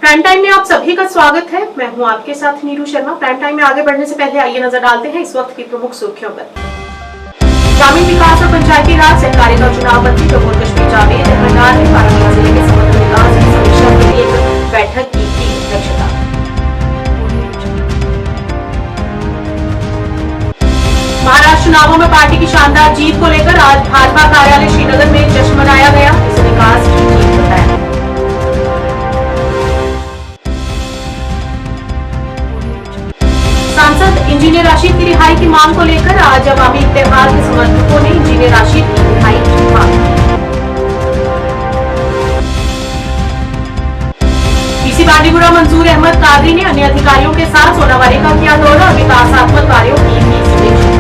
Prime time में आप सभी का स्वागत है। मैं हूं आपके साथ नीरू शर्मा। प्राइम टाइम में आगे बढ़ने से पहले आइए नजर डालते हैं इस वक्त की प्रमुख सुर्खियों पर। ग्रामीण विकास और पंचायती राज सहकारिता चुनाव मंत्री जम्मू और कश्मीर जावेद अहमद ने बारामूला जिले के समग्र विकास की समीक्षा के लिए एक बैठक की अध्यक्षता। महाराष्ट्र चुनावों में पार्टी की शानदार जीत को लेकर आज भाजपा कार्यालय श्रीनगर में जश्न मनाया गया। इसे विकास की जीत बताया। सांसद इंजीनियर राशिद की रिहाई की मांग को लेकर आज अवामी इत्तेहाद के समर्थकों ने इंजीनियर राशिद की रिहाई की मांग की। डीसी बांडीगुड़ा मंजूर अहमद कादरी ने अन्य अधिकारियों के साथ सोनावारी का किया दौरा और विकासात्मक कार्यों की समीक्षा।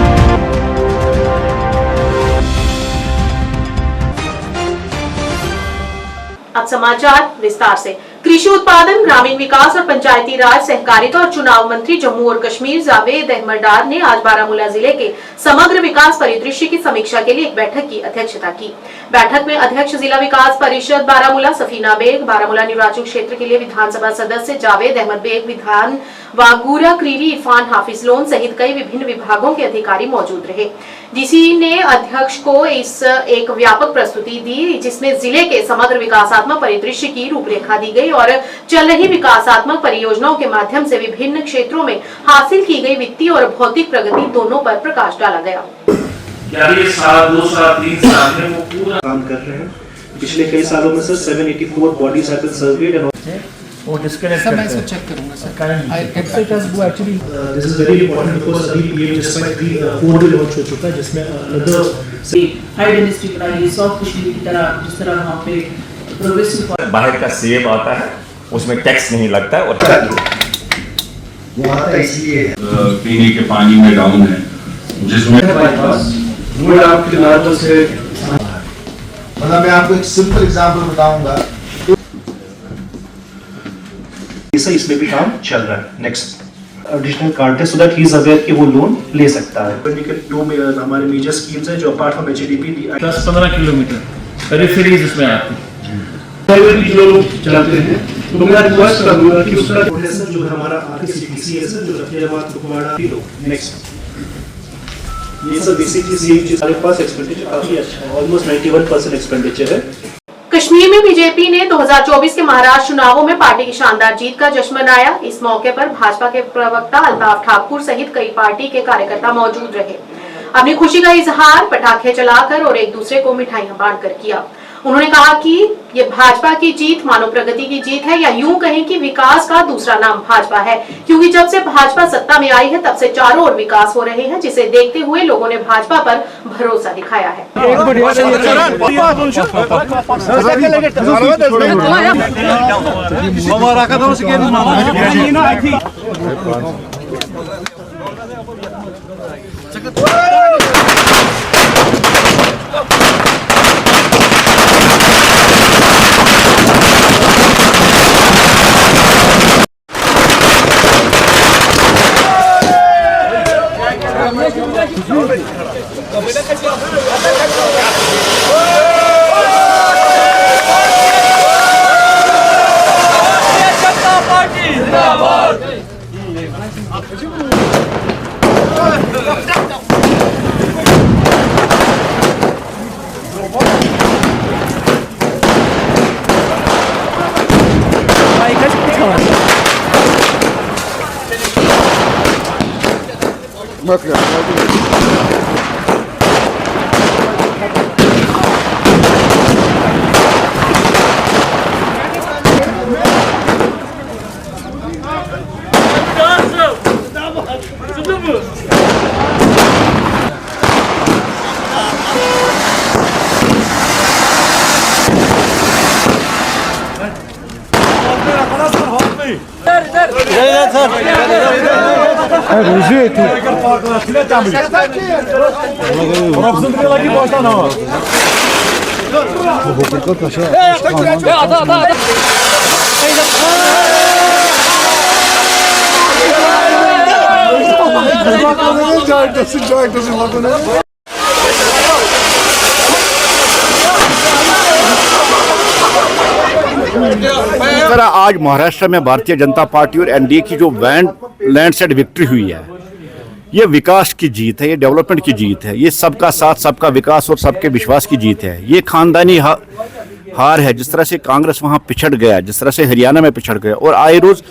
अब समाचार विस्तार से। कृषि उत्पादन, ग्रामीण विकास और पंचायती राज सहकारिता और चुनाव मंत्री जम्मू और कश्मीर जावेद अहमद ने आज बारामूला जिले के समग्र विकास परिदृश्य की समीक्षा के लिए एक बैठक की अध्यक्षता की। बैठक में अध्यक्ष जिला विकास परिषद बारामूला सफीना बेग, बारामूला निर्वाचन क्षेत्र के लिए विधानसभा सदस्य जावेद अहमद बेग, विधान वागूरा क्रीरी इरफान हाफिज लोन सहित कई विभिन्न विभागों के अधिकारी मौजूद रहे। डीसी ने अध्यक्ष को इस एक व्यापक प्रस्तुति दी जिसमें जिले के समग्र विकासात्मक परिदृश्य की रूपरेखा दी गई और चल रही विकासात्मक परियोजनाओं के माध्यम से विभिन्न क्षेत्रों में हासिल की गई वित्तीय और भौतिक प्रगति दोनों पर प्रकाश डाला गया। क्या ये साल 2 साल 3 साल में वो पूरा काम कर रहे हैं। पिछले कई सालों में sir 784 bodies have been surveyed and वो डिस्कनेक्ट सर मैं इसको चेक करूंगा सर। वेबसाइट हैज वो actually this is very important because अभी ये जस्ट लाइक 4 भी लॉन्च हो चुका है जिसमें अनदर हाई डेंसिटी बनाई साउथ कश्मीर की तरह जिस तरह वहां पे प्रोग्रेसिव बाहर का सेब आता है उसमें टैक्स नहीं लगता है और वो आता इसलिए पीने के पानी में डाउन है जिसमें बाईपास रोड आपके नार्मल से मतलब मैं आपको एक सिंपल एग्जांपल बताऊंगा। इसमें भी काम चल रहा है। नेक्स्ट एडिशनल कार्ड है so that he is aware कि वो लोन ले सकता है। दो में हमारे मेजर स्कीम्स हैं जो apart from HDP 10-15 kilometre peripheries इसमें आती है। प्राइवेट जो लोग चलाते हैं तो मैं रिक्वेस्ट करूंगा कि उसका सर जो हमारा आरसीसी है सर जो रफियाबाद कुपवाड़ा नेक्स्ट ये सब बेसिकली सेम चीज हमारे पास एक्सपेंडिचर काफी अच्छा है। ऑलमोस्ट 91% एक्सपेंडिचर है। कश्मीर में बीजेपी ने 2024 के महाराष्ट्र चुनावों में पार्टी की शानदार जीत का जश्न मनाया। इस मौके पर भाजपा के प्रवक्ता अल्ताफ ठाकुर सहित कई पार्टी के कार्यकर्ता मौजूद रहे। अपनी खुशी का इजहार पटाखे जलाकर और एक दूसरे को मिठाइयां बांटकर किया। उन्होंने कहा कि ये भाजपा की जीत मानव प्रगति की जीत है या यूं कहें कि विकास का दूसरा नाम भाजपा है, क्योंकि जब से भाजपा सत्ता में आई है तब से चारों ओर विकास हो रहे हैं, जिसे देखते हुए लोगों ने भाजपा पर भरोसा दिखाया है। मैं तरह आज महाराष्ट्र में भारतीय जनता पार्टी और एनडीए की जो लैंडस्लाइड विक्ट्री हुई है, ये विकास की जीत है, ये डेवलपमेंट की जीत है, ये सबका साथ सबका विकास और सबके विश्वास की जीत है। ये खानदानी हार है। जिस तरह से कांग्रेस वहाँ पिछड़ गया, जिस तरह से हरियाणा में पिछड़ गया, और आए रोज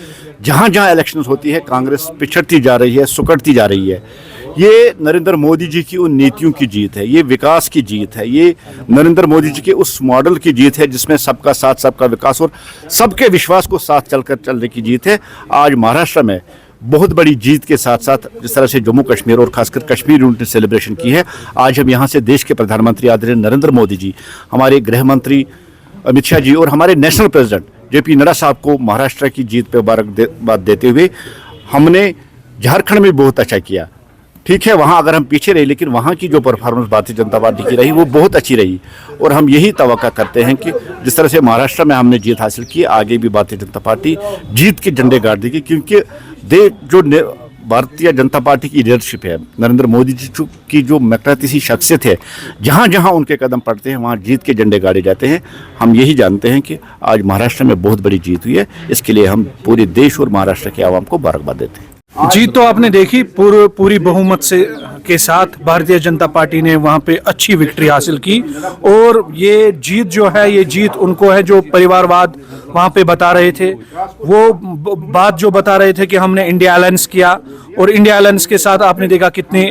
जहाँ जहाँ इलेक्शन होती है कांग्रेस पिछड़ती जा रही है, सुकड़ती जा रही है। ये नरेंद्र मोदी जी की उन नीतियों की जीत है, ये विकास की जीत है, ये नरेंद्र मोदी जी के उस मॉडल की जीत है जिसमें सबका साथ सबका विकास और सबके विश्वास को साथ चलकर चलने की जीत है। आज महाराष्ट्र में बहुत बड़ी जीत के साथ साथ जिस तरह से जम्मू कश्मीर और खासकर कश्मीर यूनिट ने सेलिब्रेशन की है, आज हम यहाँ से देश के प्रधानमंत्री आदरणीय नरेंद्र मोदी जी, हमारे गृह मंत्री अमित शाह जी और हमारे नेशनल प्रेसिडेंट जेपी नड्डा साहब को महाराष्ट्र की जीत पर मुबारकबाद देते हुए, हमने झारखंड में बहुत अच्छा किया। ठीक है, वहाँ अगर हम पीछे रहे, लेकिन वहाँ की जो परफॉर्मेंस भारतीय जनता पार्टी की रही वो बहुत अच्छी रही, और हम यही तवक्का करते हैं कि जिस तरह से महाराष्ट्र में हमने जीत हासिल की, आगे भी भारतीय जनता पार्टी जीत के झंडे गाड़ देगी, क्योंकि जो भारतीय जनता पार्टी की लीडरशिप है, नरेंद्र मोदी जी की जो मैग्नेटिक शख्सियत है, जहाँ जहाँ उनके कदम पड़ते हैं वहाँ जीत के झंडे गाड़े जाते हैं। हम यही जानते हैं कि आज महाराष्ट्र में बहुत बड़ी जीत हुई है, इसके लिए हम पूरे देश और महाराष्ट्र के आवाम को मुबारकबाद देते हैं। जीत तो आपने देखी, पूरी बहुमत से के साथ भारतीय जनता पार्टी ने वहां पे अच्छी विक्ट्री हासिल की, और ये जीत जो है ये जीत उनको है जो परिवारवाद वहां पे बता रहे थे, वो बात जो बता रहे थे कि हमने इंडिया अलायंस किया, और इंडिया अलायंस के साथ आपने देखा कितने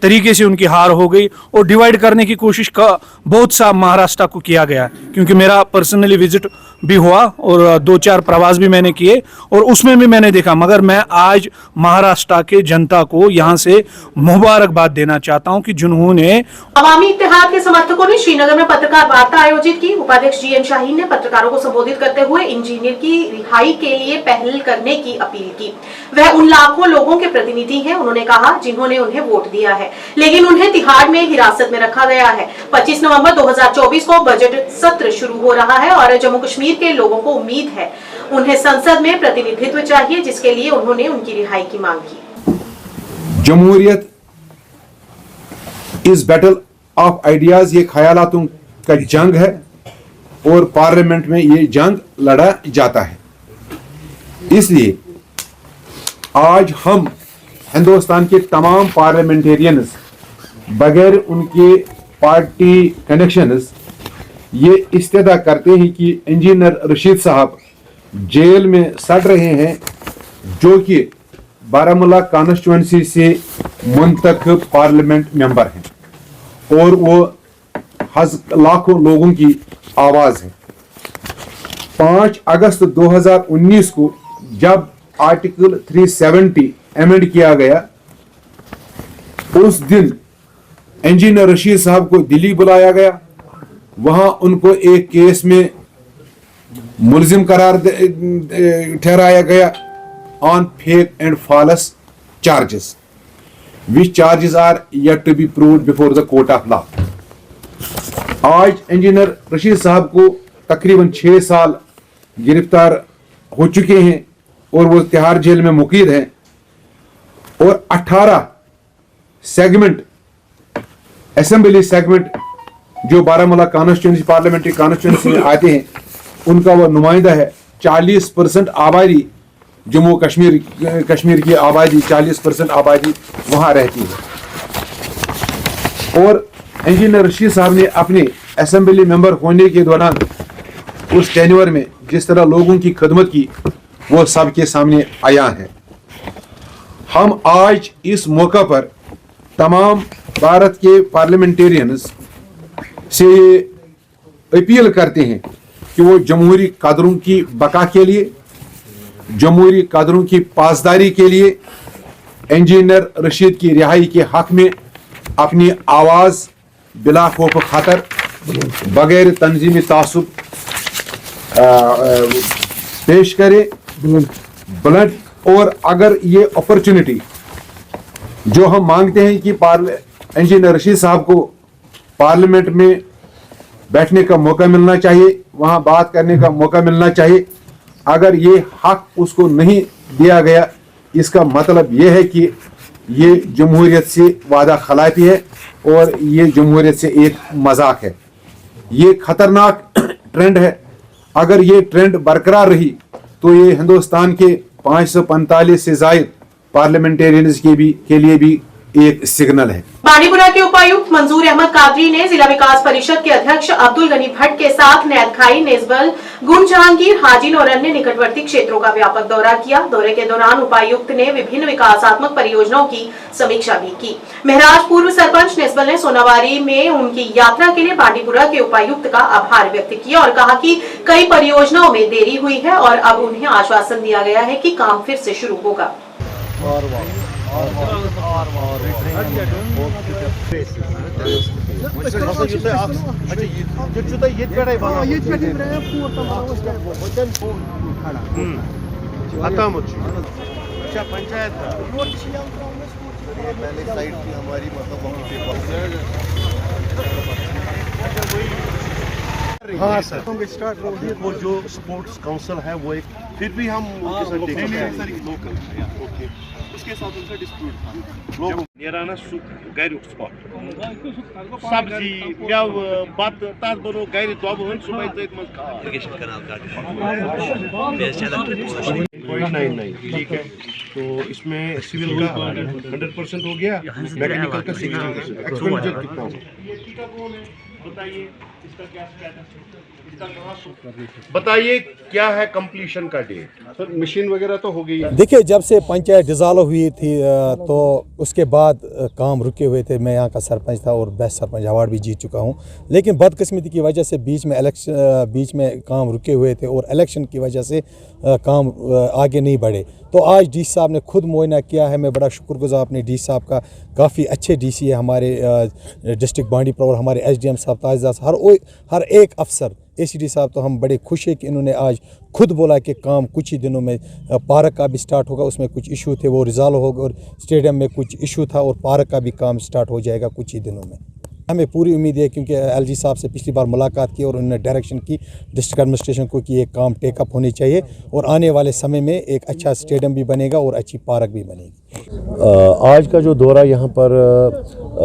तरीके से उनकी हार हो गई, और डिवाइड करने की कोशिश का बहुत सा महाराष्ट्र को किया गया। क्योंकि मेरा पर्सनली विजिट भी हुआ और 2-4 प्रवास भी मैंने किए, और उसमें भी मैंने देखा। मगर मैं आज महाराष्ट्र के जनता को यहाँ से मुबारकबाद देना चाहता हूँ कि जिन्होंने अवामी इत्तेहाद के समर्थकों ने श्रीनगर में पत्रकार वार्ता आयोजित की। उपाध्यक्ष जीएन शाहीन ने पत्रकारों को संबोधित करते हुए इंजीनियर की रिहाई के लिए पहल करने की अपील की। वह उन लाखों लोगों के प्रतिनिधि हैं, उन्होंने कहा, जिन्होंने उन्हें वोट दिया है, लेकिन उन्हें तिहाड़ में हिरासत में रखा गया है। 25 नवंबर 2024 को बजट सत्र शुरू हो रहा है और जम्मू कश्मीर के लोगों को उम्मीद है उन्हें संसद में प्रतिनिधित्व चाहिए, जिसके लिए उन्होंने उनकी रिहाई की मांग की। जमहूरियत इस बैटल ऑफ आइडियाज, ये ख्यालातों का जंग है, और पार्लियामेंट में ये जंग लड़ा जाता है। इसलिए आज हम हिंदुस्तान के तमाम पार्लियामेंटेरियंस बगैर उनके पार्टी कनेक्शंस ये इस्तेदा करते हैं कि इंजीनियर रशीद साहब जेल में सड़ रहे हैं, जो कि बारामूला कॉन्स्टिट्यूएंसी से मुंतखब पार्लियामेंट मेंबर हैं, और वो लाखों लोगों की आवाज है। 5 अगस्त 2019 को जब आर्टिकल 370 एमेंड किया गया, उस दिन इंजीनियर रशीद साहब को दिल्ली बुलाया गया। वहां उनको एक केस में मुलजिम करार ठहराया गया on fake and false charges, which charges are yet to be proved before the court of law. आज इंजीनियर रशीद साहब को तकरीबन 6 साल गिरफ्तार हो चुके हैं, और वो तिहाड़ जेल में मुकीद हैं, और 18 सेगमेंट असेंबली सेगमेंट जो बारामूला कॉन्स्टिट्यूएंसी पार्लियामेंट्री कॉन्स्टिट्यूएंसी में आते हैं, उनका वो नुमाइंदा है। 40% आबादी जम्मू कश्मीर की आबादी, 40% आबादी वहां रहती है। और इंजीनियर रशीद साहब ने अपने असेंबली मेंबर होने के दौरान उस टेन्योर में जिस तरह लोगों की खिदमत की, वो सबके सामने आया है। हम आज इस मौका पर तमाम भारत के पार्लियामेंटेरियंस से अपील करते हैं कि वो जमहूरी कदरों की बका के लिए, जमहूरी कदरों की पासदारी के लिए इंजीनियर रशीद की रिहाई के हक में अपनी आवाज़ बिला खौफ खतर, बगैर तंजीमी तासुब पेश करे, बुलंद। और अगर ये अपॉर्चुनिटी जो हम मांगते हैं कि इंजीनियर रशीद साहब को पार्लियामेंट में बैठने का मौका मिलना चाहिए, वहां बात करने का मौका मिलना चाहिए, अगर ये हक उसको नहीं दिया गया, इसका मतलब ये है कि ये जमहूरियत से वादा खिलाफी है और ये जमहूरियत से एक मजाक है। ये खतरनाक ट्रेंड है। अगर ये ट्रेंड बरकरार रही तो ये हिंदुस्तान के 545 से जायद पार्लियामेंटेरियंस के लिए भी एक सिग्नल है। बांडीपुरा के उपायुक्त मंजूर अहमद कादरी ने जिला विकास परिषद के अध्यक्ष अब्दुल गनी भट्ट के साथ नैदखाई, नेजबल, गुंड जहांगीर, हाजिन और अन्य निकटवर्ती क्षेत्रों का व्यापक दौरा किया। दौरे के दौरान उपायुक्त ने विभिन्न विकासात्मक परियोजनाओं की समीक्षा भी की। महराज पूर्व सरपंच नेजबल ने सोनावारी में उनकी यात्रा के लिए बांडीपुरा के उपायुक्त का आभार व्यक्त किया और कहा कि कई परियोजनाओं में देरी हुई है और अब उन्हें आश्वासन दिया गया है कि काम फिर से शुरू होगा। हाँ सर, स्टार्ट वो जो स्पोर्ट्स काउंसिल है वो एक फिर भी हम उसके साथ उनका डिस्प्यूट था। लोग नेराना गैर स्पॉट सब्जी मेव बत तथ बनो गैर दब हन सुबह तक मज नहीं ठीक है। तो इसमें सिविल का 100% हो गया, मैकेनिकल का 60%। एक्सपेंडिचर कितना होगा बताइए, इसका क्या बताइए, क्या है कंप्लीशन का डेट? सर मशीन वगैरह तो हो गई है। देखिए, जब से पंचायत डिज़ोल्व हुई थी तो उसके बाद काम रुके हुए थे। मैं यहाँ का सरपंच था और बेस्ट सरपंच अवार्ड भी जीत चुका हूँ, लेकिन बदकिस्मती की वजह से बीच में काम रुके हुए थे और इलेक्शन की वजह से काम आगे नहीं बढ़े। तो आज डी साहब ने खुद मुआयना किया है। मैं बड़ा शुक्रगुजार अपने डी साहब का। काफ़ी अच्छे डीसी है हमारे डिस्ट्रिक्ट बांडीपुरा और हमारे एसडीएम साहब ताजदास, हर एक अफसर, एसीडी साहब। तो हम बड़े खुश हैं कि इन्होंने आज खुद बोला कि काम कुछ ही दिनों में पार्क का भी स्टार्ट होगा। उसमें कुछ इशू थे वो रिजॉल्व होगा और स्टेडियम में कुछ इशू था और पार्क का भी काम स्टार्ट हो जाएगा कुछ ही दिनों में। हमें पूरी उम्मीद है, क्योंकि एलजी साहब से पिछली बार मुलाकात की और उन्होंने डायरेक्शन की डिस्ट्रिक्ट एडमिनिस्ट्रेशन को कि ये काम टेकअप होनी चाहिए और आने वाले समय में एक अच्छा स्टेडियम भी बनेगा और अच्छी पार्क भी बनेगी। आज का जो दौरा यहाँ पर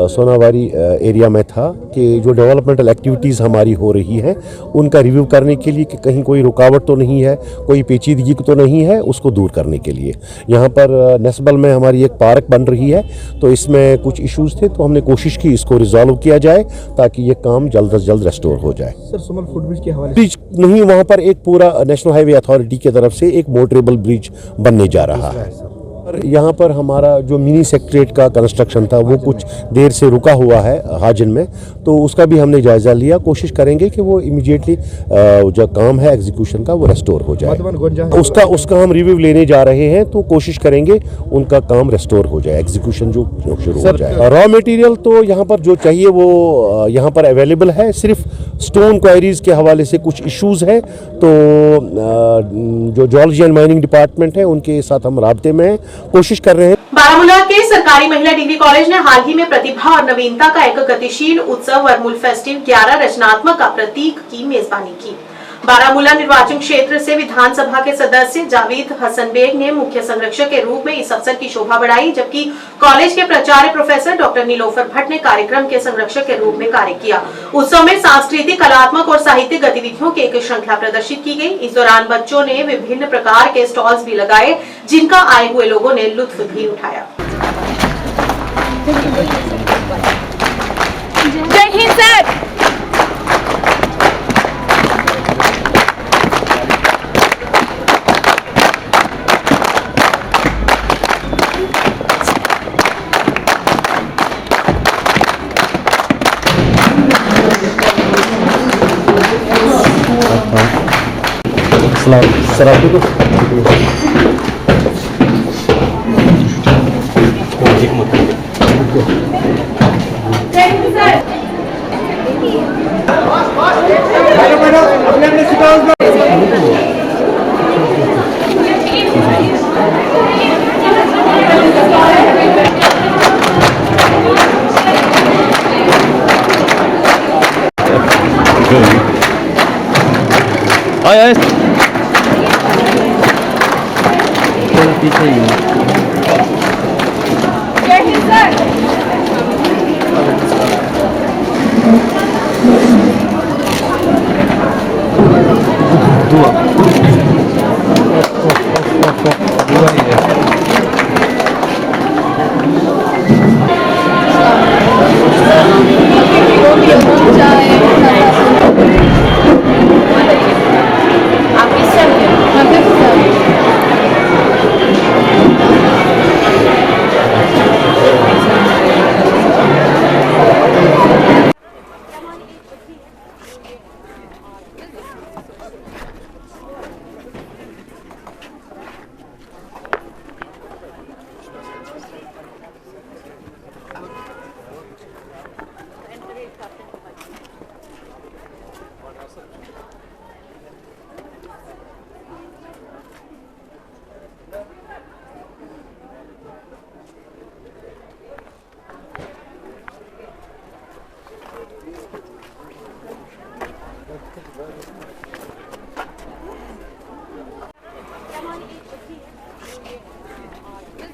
सोनावारी एरिया में था कि जो डेवलपमेंटल एक्टिविटीज़ हमारी हो रही हैं उनका रिव्यू करने के लिए कि कहीं कोई रुकावट तो नहीं है, कोई पेचीदगी तो नहीं है, उसको दूर करने के लिए। यहाँ पर नेस्बल में हमारी एक पार्क बन रही है, तो इसमें कुछ इश्यूज़ थे, तो हमने कोशिश की इसको रिजॉल्व किया जाए ताकि ये काम जल्द से जल्द रेस्टोर हो जाए। सर, सुमल फुटब्रिज के हवाले ब्रिज नहीं, वहाँ पर एक पूरा नेशनल हाईवे अथॉरिटी की तरफ से एक मोटरेबल ब्रिज बनने जा रहा है। यहाँ पर हमारा जो मिनी सेक्रेटरीट का कंस्ट्रक्शन था वो कुछ देर से रुका हुआ है हाजिन में, तो उसका भी हमने जायज़ा लिया। कोशिश करेंगे कि वो इमीडिएटली जो काम है एग्जीक्यूशन का वो रेस्टोर हो जाए। उसका हम रिव्यू लेने जा रहे हैं, तो कोशिश करेंगे उनका काम रेस्टोर हो जाए, एग्जीक्यूशन जो शुरू हो जाए। रॉ मटेरियल तो यहाँ पर जो चाहिए वो यहाँ पर अवेलेबल है। सिर्फ स्टोन क्वायरीज के हवाले से कुछ इश्यूज़ हैं, तो जो जियोलॉजी एंड माइनिंग डिपार्टमेंट है उनके साथ हम राब्ते में हैं, कोशिश कर रहे हैं। बारामूला के सरकारी महिला डिग्री कॉलेज ने हाल ही में प्रतिभा और नवीनता का एक गतिशील उत्सव वर्मुल फेस्टिव 11 रचनात्मक का प्रतीक की मेजबानी की। बारामूला निर्वाचन क्षेत्र से विधानसभा के सदस्य जावेद हसन बेग ने मुख्य संरक्षक के रूप में इस अवसर की शोभा बढ़ाई, जबकि कॉलेज के प्राचार्य प्रोफेसर डॉक्टर नीलोफर भट्ट ने कार्यक्रम के संरक्षक के रूप में कार्य किया। उत्सव में सांस्कृतिक, कलात्मक और साहित्यिक गतिविधियों की एक श्रृंखला प्रदर्शित की गई। इस दौरान बच्चों ने विभिन्न प्रकार के स्टॉल्स भी लगाए, जिनका आए हुए लोगों ने लुत्फ भी उठाया। जय हिंद सर। सर आपको आया पीछे ही जय हिंद सर।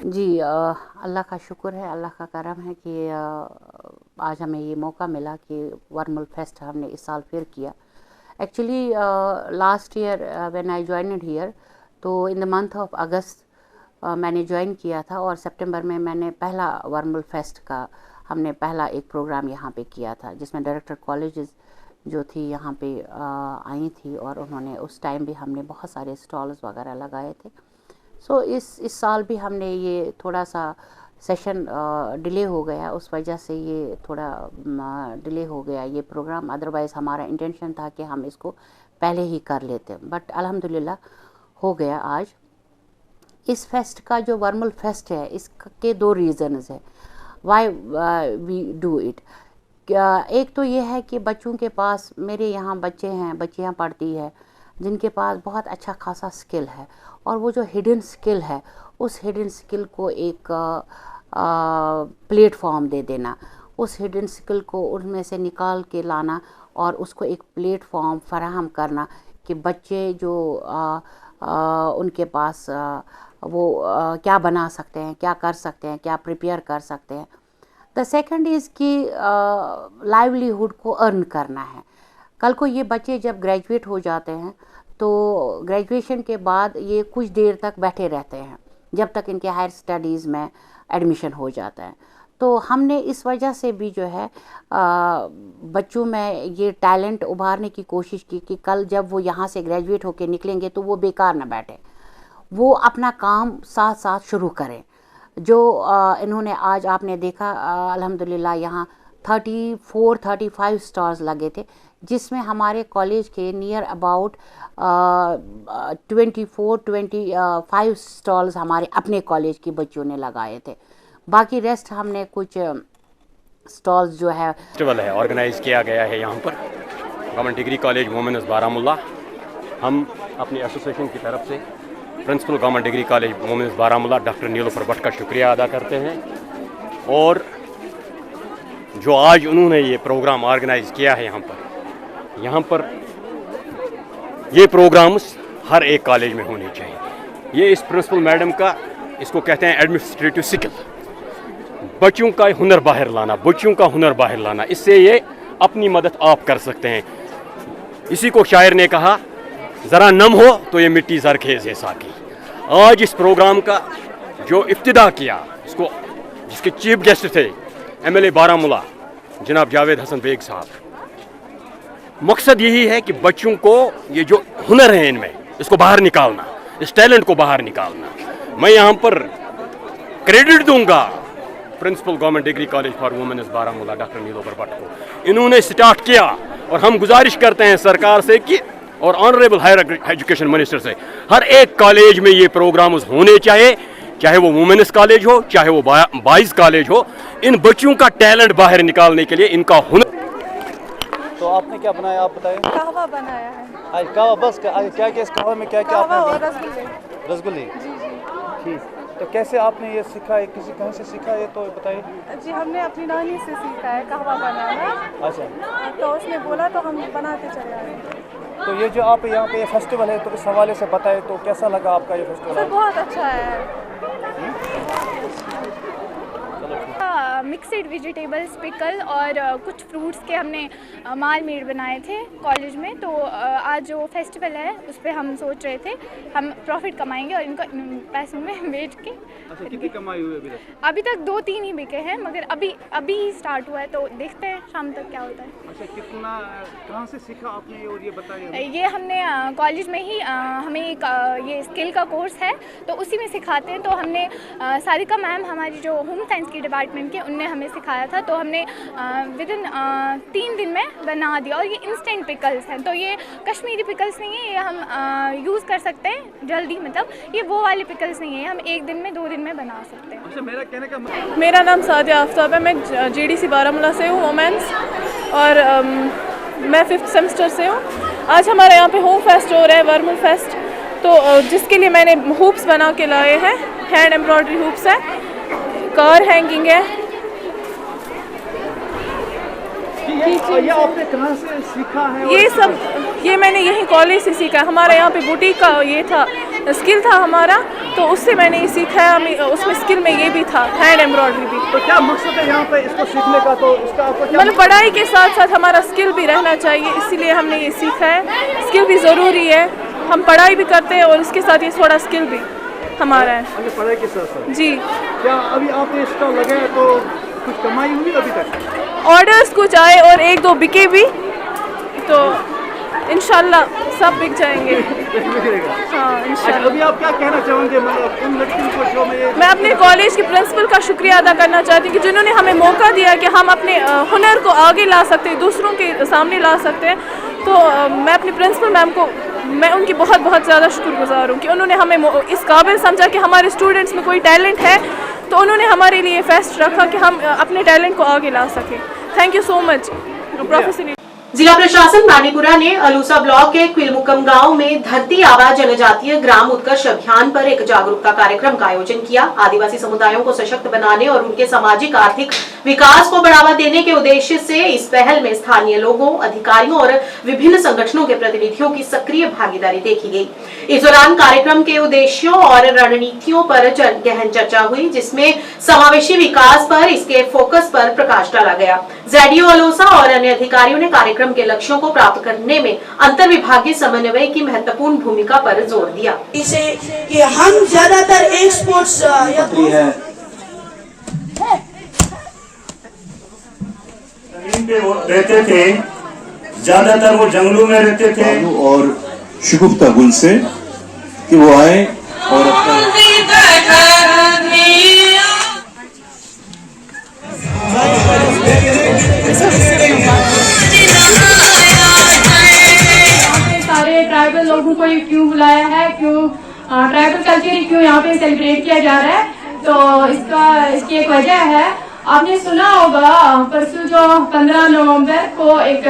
जी अल्लाह का शुक्र है, अल्लाह का करम है कि आज हमें ये मौका मिला कि वर्मल फेस्ट हमने इस साल फिर किया। Actually last year when I joined here, तो in the month of August मैंने ज्वाइन किया था और सितंबर में मैंने पहला वर्मल फेस्ट का हमने पहला एक प्रोग्राम यहाँ पे किया था, जिसमें डायरेक्टर कॉलेजेस जो थी यहाँ पे आई थी और उन्होंने उस टाइम भी हमने बहुत सारे स्टॉल्स वगैरह लगाए थे। सो इस साल भी हमने ये थोड़ा सा सेशन डिले हो गया, उस वजह से ये थोड़ा डिले हो गया ये प्रोग्राम। अदरवाइज़ हमारा इंटेंशन था कि हम इसको पहले ही कर लेते, बट अल्हम्दुलिल्लाह हो गया आज। इस फेस्ट का जो वर्मल फेस्ट है, इसके दो रीज़न्स है वाई वी डू इट। एक तो ये है कि बच्चों के पास, मेरे यहाँ बच्चे हैं, बच्चियाँ पढ़ती है जिनके पास बहुत अच्छा खासा स्किल है, और वो जो हिडन स्किल है उस हिडन स्किल को एक प्लेटफॉर्म दे देना, उस हिडन स्किल को उनमें से निकाल के लाना और उसको एक प्लेटफॉर्म फराहम करना कि बच्चे जो उनके पास वो क्या बना सकते हैं, क्या कर सकते हैं, क्या प्रिपेयर कर सकते हैं। द सेकंड इज़ कि लाइवलीहुड को अर्न करना है। कल को ये बच्चे जब ग्रेजुएट हो जाते हैं तो ग्रेजुएशन के बाद ये कुछ देर तक बैठे रहते हैं जब तक इनके हायर स्टडीज़ में एडमिशन हो जाता है। तो हमने इस वजह से भी जो है बच्चों में ये टैलेंट उभारने की कोशिश की कि कल जब वो यहाँ से ग्रेजुएट होकर निकलेंगे तो वो बेकार ना बैठे, वो अपना काम साथ साथ शुरू करें। जो इन्होंने आज आपने देखा अल्हम्दुलिल्लाह यहाँ 34-35 स्टॉल्स लगे थे, जिसमें हमारे कॉलेज के नियर अबाउट 24-25 स्टॉल्स हमारे अपने कॉलेज के बच्चों ने लगाए थे। बाकी रेस्ट हमने कुछ स्टॉल्स जो है फेस्टिवल है ऑर्गेनाइज किया गया है यहाँ पर government degree college women's Baramulla. हम अपनी एसोसिएशन की तरफ से principal government degree college women's Baramulla doctor Nilofar Bhat का शुक्रिया अदा करते हैं, और जो आज उन्होंने ये प्रोग्राम ऑर्गेनाइज किया है यहाँ पर ये प्रोग्राम्स हर एक कॉलेज में होने चाहिए। ये इस प्रिंसिपल मैडम का, इसको कहते हैं एडमिनिस्ट्रेटिव स्किल, बच्चों का हुनर बाहर लाना, बच्चों का हुनर बाहर लाना, इससे ये अपनी मदद आप कर सकते हैं। इसी को शायर ने कहा, ज़रा नम हो तो ये मिट्टी ज़रखेज़ है साकी। आज इस प्रोग्राम का जो इब्तिदा किया, इसको जिसके चीफ गेस्ट थे MLA बारामुल्ला जनाब जावेद हसन बेग साहब, मकसद यही है कि बच्चों को ये जो हुनर है इनमें, इसको बाहर निकालना, इस टैलेंट को बाहर निकालना। मैं यहाँ पर क्रेडिट दूंगा principal government degree college for women's Baramulla doctor Nilofar Bhat को। इन्होंने स्टार्ट किया और हम गुजारिश करते हैं सरकार से कि और ऑनरेबल हायर एजुकेशन मिनिस्टर से, हर एक कॉलेज में ये प्रोग्राम्स होने चाहिए, चाहे वो वुमेन्स कॉलेज हो, चाहे वो बॉयज़ कॉलेज हो। इन बच्चों का टैलेंट बाहर निकालने के लिए, इनका हुनर। तो आपने क्या बनाया, आप बताएं। कहवा बनाया है। आज कहवा, बस क्या इस कहवा में क्या कहवा आपने और रसगुल्ले। रसगुल्ले, जी जी ठीक। तो कैसे आपने ये सीखा है, किसी कहीं से सीखा है तो बताइए। जी हमने अपनी नानी से सीखा है कहवा बनाना। अच्छा, तो उसने बोला तो हम बनाते चले आए। तो ये जो आप यहाँ पे ये फेस्टिवल है, तो इस हवाले से बताएं, तो कैसा लगा आपका ये फेस्टिवल? सर बहुत अच्छा है। मिक्सड वेजिटेबल्स, पिकल और कुछ फ्रूट्स के हमने माल मीट बनाए थे कॉलेज में। तो आज जो फेस्टिवल है उस पर हम सोच रहे थे हम प्रॉफिट कमाएंगे और इनको पैसों में बेच के। अच्छा, कितनी कमाई हुई अभी तक? अभी तक 2-3 ही बिके हैं, मगर अभी ही स्टार्ट हुआ है, तो देखते हैं शाम तक क्या होता है। अच्छा, कितना, कहाँ से सीखा आपने और ये बताइए। ये हमने कॉलेज में ही हमें एक ये स्किल का कोर्स है, तो उसी में सिखाते हैं। तो हमने सारिका मैम हमारी जो होम साइंस की डिपार्टमेंट के, उनने हमें सिखाया था। तो हमने विदिन 3 दिन में बना दिया। और ये इंस्टेंट पिकल्स हैं, तो ये कश्मीरी पिकल्स नहीं है, ये हम यूज़ कर सकते हैं जल्दी, मतलब ये वो वाले पिकल्स नहीं है, हम 1 दिन में 2 दिन में बना सकते हैं। अच्छा, मेरा कहने का मेरा नाम सादिया आफ्ताब है, मैं GDC बारामुल्ला से हूँ वोमेंस, और मैं 5th सेमेस्टर से हूँ। आज हमारे यहाँ पे होम फेस्ट हो रहा है, वर्मल फेस्ट, तो जिसके लिए मैंने हुप्स बना के लाए हैं, हैंड एम्ब्रॉयडरी हुप्स है, कार हैंगिंग है। ये आपने कहाँ से सीखा है? ये सब ये मैंने यही कॉलेज से सीखा। हमारे यहाँ पे बुटीक का ये था, स्किल था हमारा, तो उससे मैंने ये सीखा है। उसमें स्किल में ये भी था, हैंड एम्ब्रॉयडरी भी। तो क्या मकसद है यहाँ पे इसको सीखने का? तो इसका आपको क्या मतलब पढ़ाई के साथ साथ हमारा स्किल भी रहना चाहिए, इसीलिए हमने ये सीखा है। स्किल भी ज़रूरी है, हम पढ़ाई भी करते हैं और इसके साथ ये थोड़ा स्किल भी हमारा है। पढ़ाई के साथ साथ जी। क्या अभी आपने स्टॉल लगाया तो कुछ कमाई हुई अभी तक? ऑर्डर्स कुछ आए और एक दो बिके भी, तो इंशाल्लाह सब बिक जाएंगे। हाँ इंशाल्लाह। अभी आप क्या कहना चाहोगे मतलब उन लड़कियों को जो मैं अपने कॉलेज के प्रिंसिपल का शुक्रिया अदा करना चाहती हूँ कि जिन्होंने हमें मौका दिया कि हम अपने हुनर को आगे ला सकते हैं, दूसरों के सामने ला सकते हैं। तो मैं अपनी प्रिंसिपल मैम को मैं उनकी बहुत बहुत ज़्यादा शुक्रगुजार हूँ कि उन्होंने हमें इस काबिल समझा कि हमारे स्टूडेंट्स में कोई टैलेंट है, तो उन्होंने हमारे लिए फेस्ट रखा कि हम अपने टैलेंट को आगे ला सकें। Thank you so much professor. जिला प्रशासन बानीपुरा ने अलूसा ब्लॉक के क्विलमुकम गांव में धरती आबा जनजातीय ग्राम उत्कर्ष अभियान पर एक जागरूकता कार्यक्रम का आयोजन किया। आदिवासी समुदायों को सशक्त बनाने और उनके सामाजिक आर्थिक विकास को बढ़ावा देने के उद्देश्य से इस पहल में स्थानीय लोगों, अधिकारियों और विभिन्न संगठनों के प्रतिनिधियों की सक्रिय भागीदारी देखी गई। इस दौरान कार्यक्रम के उद्देश्यों और रणनीतियों पर गहन चर्चा हुई, जिसमें समावेशी विकास पर इसके फोकस पर प्रकाश डाला गया। जेडीओ अलूसा और अन्य अधिकारियों ने कार्यक्रम के लक्ष्यों को प्राप्त करने में अंतर विभागीय समन्वय की महत्वपूर्ण भूमिका पर जोर दिया। इसे कि हम ज्यादातर एक्सपोर्ट्स पे रहते थे, ज्यादातर वो जंगलों में रहते थे और शिगुफ्ता गुल से कि वो आए और सारे ट्राइबल लोगों को क्यों बुलाया है, क्यों ट्राइबल कल्चर क्यों यहाँ पे सेलिब्रेट किया जा रहा है, तो इसकी एक वजह है। आपने सुना होगा परसों जो 15 नवंबर को एक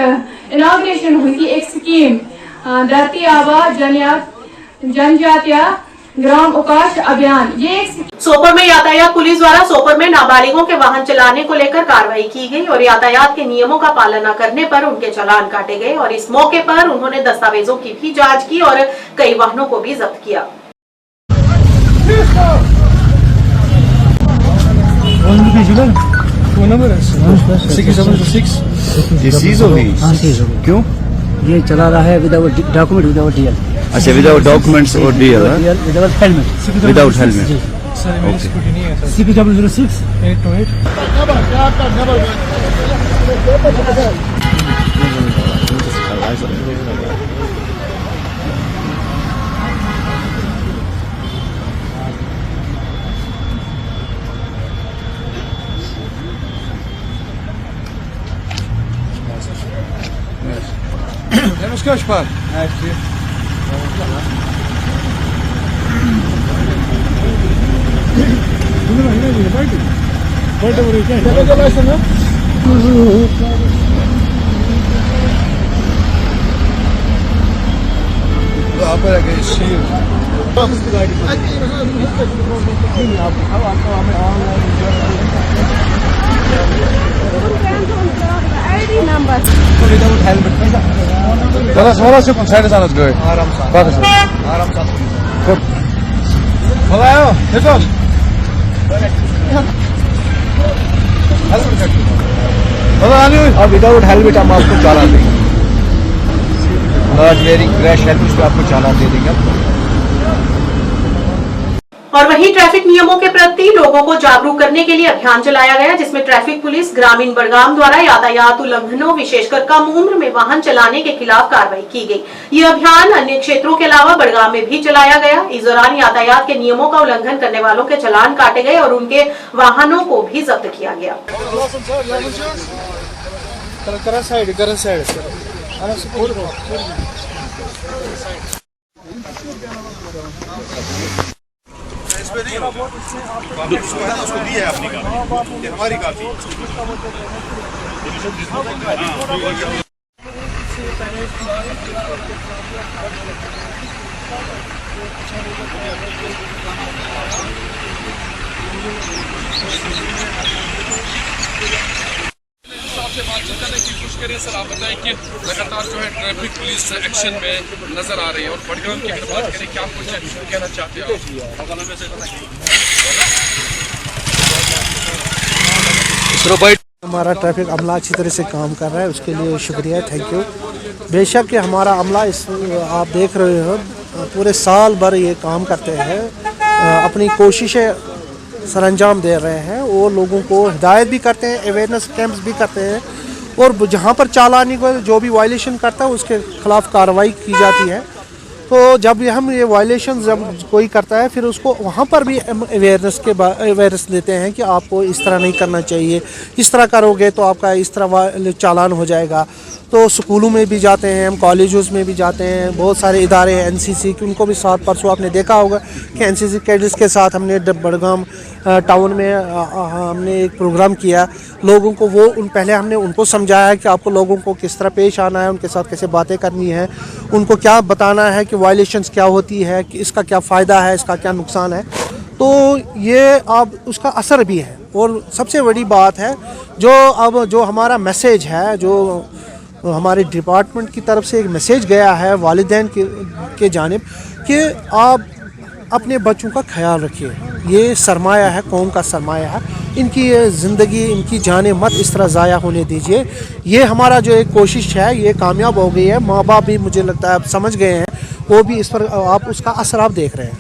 इनॉग्रेशन हुई थी एक स्कीम धरती आबा जनजातीय ग्राम उकाश अभियान। ये सोपोर में यातायात पुलिस द्वारा सोपोर में नाबालिगों के वाहन चलाने को लेकर कार्रवाई की गई और यातायात के नियमों का पालन न करने पर उनके चालान काटे गए और इस मौके पर उन्होंने दस्तावेजों की भी जांच की और कई वाहनों को भी जब्त किया। क्यों ये चला रहा है विदाउट डॉक्यूमेंट विदाउट डीएल? अच्छा, विदाउट डॉक्यूमेंट्स और DL, without helmet, without helmet. CP006 828। Namaskar. जरा थोड़ा से साइड जाना गए आराम से गुड बोलायो देखो अब विदाउट हेलमेट हम आपको चालान देंगे, नॉट वेयरिंग क्रैश हेलमेट पे आपको चालान दे देंगे। और वहीं ट्रैफिक नियमों के प्रति लोगों को जागरूक करने के लिए अभियान चलाया गया, जिसमें ट्रैफिक पुलिस ग्रामीण बड़गाम द्वारा यातायात उल्लंघनों विशेषकर कम उम्र में वाहन चलाने के खिलाफ कार्रवाई की गई। ये अभियान अन्य क्षेत्रों के अलावा बड़गाम में भी चलाया गया। इस दौरान यातायात के नियमों का उल्लंघन करने वालों के चालान काटे गए और उनके वाहनों को भी जब्त किया गया। उसको दी है अपनी गाड़ी, ये हमारी गाड़ी। आपसे बातचीत करने की कोशिश करें। सर, आप बताएं कि लगातार जो है ट्रैफिक पुलिस एक्शन में नजर आ रही है, और बड़गाम की अगर बात करें, क्या कुछ कहना चाहते हैं आप? हमारा ट्रैफिक अमला अच्छी तरह से काम कर रहा है, उसके लिए शुक्रिया, थैंक यू। बेशक कि हमारा अमला आप देख रहे हो पूरे साल भर ये काम करते हैं, अपनी कोशिशें सरअंजाम दे रहे हैं और लोगों को हिदायत भी करते हैं, अवेयरनेस कैंप्स भी करते हैं, और जहाँ पर चालानी को जो भी वायलेशन करता है उसके खिलाफ कार्रवाई की जाती है। तो जब हम ये वायलेशन जब कोई करता है फिर उसको वहाँ पर भी अवेयरनेस देते हैं कि आपको इस तरह नहीं करना चाहिए, इस तरह करोगे तो आपका इस तरह चालान हो जाएगा। तो स्कूलों में भी जाते हैं हम, कॉलेजों में भी जाते हैं, बहुत सारे इदारे हैं एनसीसी की, उनको भी साथ परसों आपने देखा होगा कि एनसीसी कैडेट्स के साथ हमने बड़गाम टाउन में हमने एक प्रोग्राम किया। लोगों को पहले हमने उनको समझाया कि आपको लोगों को किस तरह पेश आना है, उनके साथ कैसे बातें करनी है, उनको क्या बताना है कि वायलेशंस क्या होती है, कि इसका क्या फ़ायदा है, इसका क्या नुकसान है। तो ये अब उसका असर भी है। और सबसे बड़ी बात है जो हमारा मैसेज है, जो हमारे डिपार्टमेंट की तरफ से एक मैसेज गया है वालिदैन के जानिब कि आप अपने बच्चों का ख्याल रखिए, ये सरमाया है, कौम का सरमाया है, इनकी ये ज़िंदगी, इनकी जानें मत इस तरह ज़ाया होने दीजिए। ये हमारा जो एक कोशिश है ये कामयाब हो गई है। माँ बाप भी मुझे लगता है अब समझ गए हैं, वो भी इस पर आप उसका असर आप देख रहे हैं।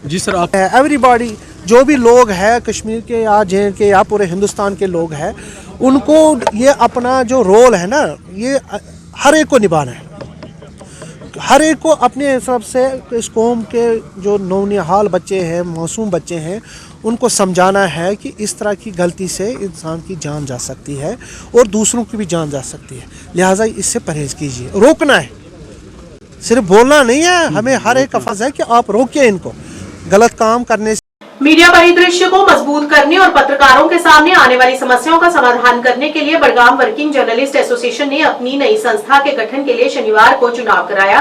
जी सर, आप एवरीबॉडी जो भी लोग हैं कश्मीर के या जे के या पूरे हिंदुस्तान के लोग हैं, उनको ये अपना जो रोल है ना, ये हर एक को निभाना है। हर एक को अपने हिसाब से इस कौम के जो नौनिहाल बच्चे हैं, मासूम बच्चे हैं, उनको समझाना है कि इस तरह की गलती से इंसान की जान जा सकती है और दूसरों की भी जान जा सकती है। लिहाजा इससे परहेज़ कीजिए, रोकना है, सिर्फ बोलना नहीं है। हमें हर एक का फर्ज है कि आप रोकिए इनको गलत काम करने से। मीडिया परिदृश्य को मजबूत करने और पत्रकारों के सामने आने वाली समस्याओं का समाधान करने के लिए बड़गाम वर्किंग जर्नलिस्ट एसोसिएशन ने अपनी नई संस्था के गठन के लिए शनिवार को चुनाव कराया।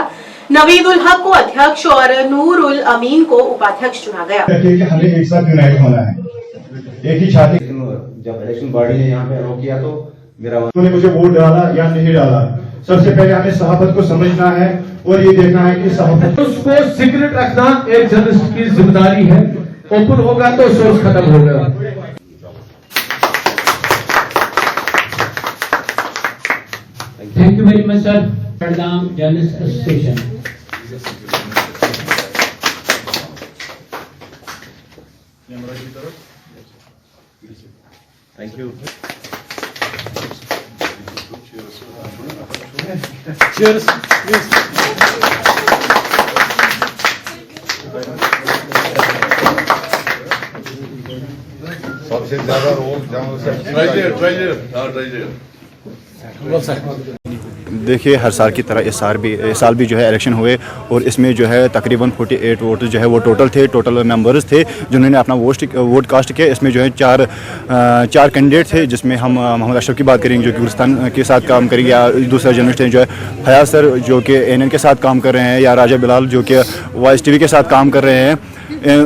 नवीद उल हक को अध्यक्ष और नूर उल अमीन को उपाध्यक्ष चुना गया। हमें एक साथ यूनाइट होना है, एक ही छाती। जब इलेक्शन बॉडी ने यहाँ पे अलाउ किया तो मेरा उन्होंने मुझे वोट डाला या नहीं डाला, सबसे पहले हमें सहाफत को समझना है और ये देखना है कि सहाफत उसको सीक्रेट रखना एक जर्नलिस्ट की जिम्मेदारी है। ओपन होगा तो सोर्स खत्म होगा। Thank you very much sir. Budgam journalist association. Thank you. Cheers. सबसे ज्यादा देखिए, हर साल की तरह इस साल भी जो है इलेक्शन हुए और इसमें जो है तकरीबन 48 वोट जो है वो टोटल मेंबर्स थे जिन्होंने अपना वोट कास्ट किया। इसमें जो है चार कैंडिडेट थे, जिसमें हम मोहम्मद अशरफ की बात करेंगे जो कि गुलिस्तान के साथ काम करेंगे, या दूसरा जर्नलिस्ट हैं जो है फयाज सर जो कि ANN के साथ काम कर रहे हैं, या राजा बिलाल जो कि वॉइस TV के साथ काम कर रहे हैं।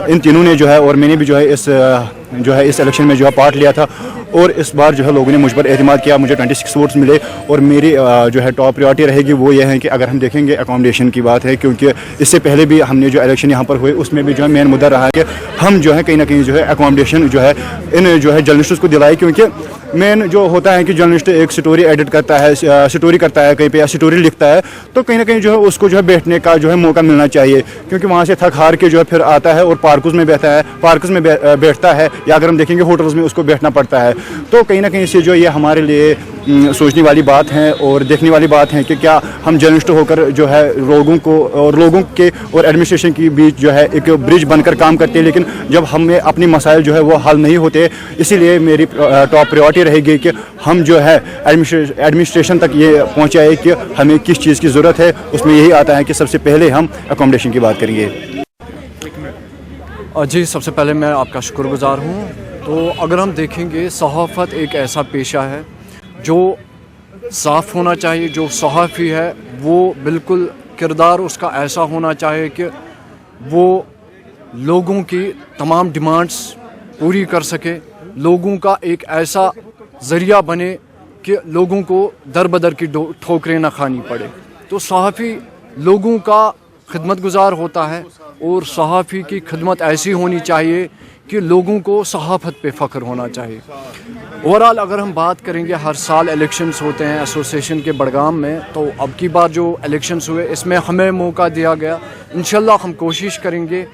इन तीनों ने जो है, और मैंने भी जो है इस इलेक्शन में जो है पार्ट लिया था, और इस बार जो है लोगों ने मुझ पर एतमाद किया। मुझे 26 वोट्स मिले और मेरी जो है टॉप प्रायोरिटी रहेगी वो ये है कि अगर हम देखेंगे अकोमोडेशन की बात है, क्योंकि इससे पहले भी हमने जो इलेक्शन यहाँ पर हुए उसमें भी जो है मेन मुद्दा रहा है कि हम जो है कहीं ना कहीं जो है अकोमोडेशन जो है इन जो है जर्नलिस्टों को दिलाई। क्योंकि मेन जो होता है कि जर्नलिस्ट एक स्टोरी एडिट करता है, स्टोरी करता है कहीं पे, या स्टोरी लिखता है, तो कहीं ना कहीं जो है उसको जो है बैठने का जो है मौका मिलना चाहिए, क्योंकि वहाँ से थक हार के जो है फिर आता है और पार्कों में बैठता है, या अगर हम देखेंगे होटल्स में उसको बैठना पड़ता है। तो कहीं ना कहीं से जो ये हमारे लिए सोचने वाली बात है और देखने वाली बात है कि क्या हम जर्नलिस्ट होकर जो है लोगों के और एडमिनिस्ट्रेशन के बीच जो है एक ब्रिज बनकर काम करते हैं, लेकिन जब हमें अपनी मसाइल जो है वो हल नहीं होते। इसीलिए मेरी टॉप प्रायोरिटी रहेगी कि हम जो है एडमिनिस्ट्रेशन तक ये पहुँचाए कि हमें किस चीज़ की ज़रूरत है। उसमें यही आता है कि सबसे पहले हम अकोमोडेशन की बात करेंगे। जी, सबसे पहले मैं आपका शुक्रगुजार हूँ। तो अगर हम देखेंगे, सहाफ़त एक ऐसा पेशा है जो साफ़ होना चाहिए। जो सहाफ़ी है वो बिल्कुल किरदार उसका ऐसा होना चाहिए कि वो लोगों की तमाम डिमांड्स पूरी कर सके, लोगों का एक ऐसा ज़रिया बने कि लोगों को दर बदर की ठोकरें ना खानी पड़े। तो सहाफ़ी लोगों का खिदमतगुजार होता है और सहाफ़ी की खिदमत ऐसी होनी चाहिए कि लोगों को सहाफ़त पे फ़ख्र होना चाहिए। ओवरऑल अगर हम बात करेंगे, हर साल इलेक्शंस होते हैं एसोसिएशन के बड़गाम में, तो अब की बार जो इलेक्शंस हुए इसमें हमें मौका दिया गया। इंशाल्लाह हम कोशिश करेंगे,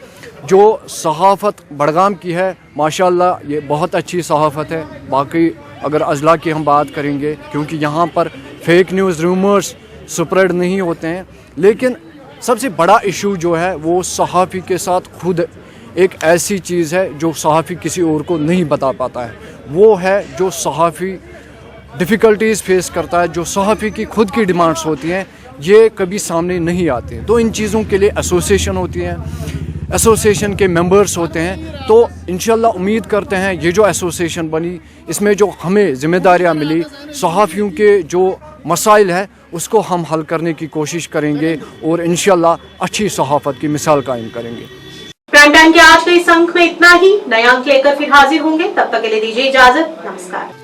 जो सहाफ़त बड़गाम की है माशाल्लाह ये बहुत अच्छी सहाफ़त है। बाकी अगर अजला की हम बात करेंगे, क्योंकि यहाँ पर फेक न्यूज़ रूमर्स स्प्रेड नहीं होते हैं, लेकिन सबसे बड़ा इशू जो है वो सहाफ़ी के साथ खुद एक ऐसी चीज़ है जो सहाफ़ी किसी और को नहीं बता पाता है, वो है जो सहाफ़ी डिफ़िकल्टीज़ फेस करता है, जो सहाफ़ी की खुद की डिमांड्स होती हैं, ये कभी सामने नहीं आते। तो इन चीज़ों के लिए एसोसिएशन होती हैं, एसोसिएशन के मेंबर्स होते हैं। तो इंशाल्लाह उम्मीद करते हैं ये जो एसोसिएशन बनी, इसमें जो हमें ज़िम्मेदारियाँ मिली, सहाफ़ियों के जो मसाइल है उसको हम हल करने की कोशिश करेंगे और इंशाल्लाह अच्छी सहाफ़त की मिसाल कायम करेंगे। प्राइम टाइम के आज के इस अंक में इतना ही। नए अंक लेकर फिर हाजिर होंगे, तब तक के लिए दीजिए इजाजत। नमस्कार।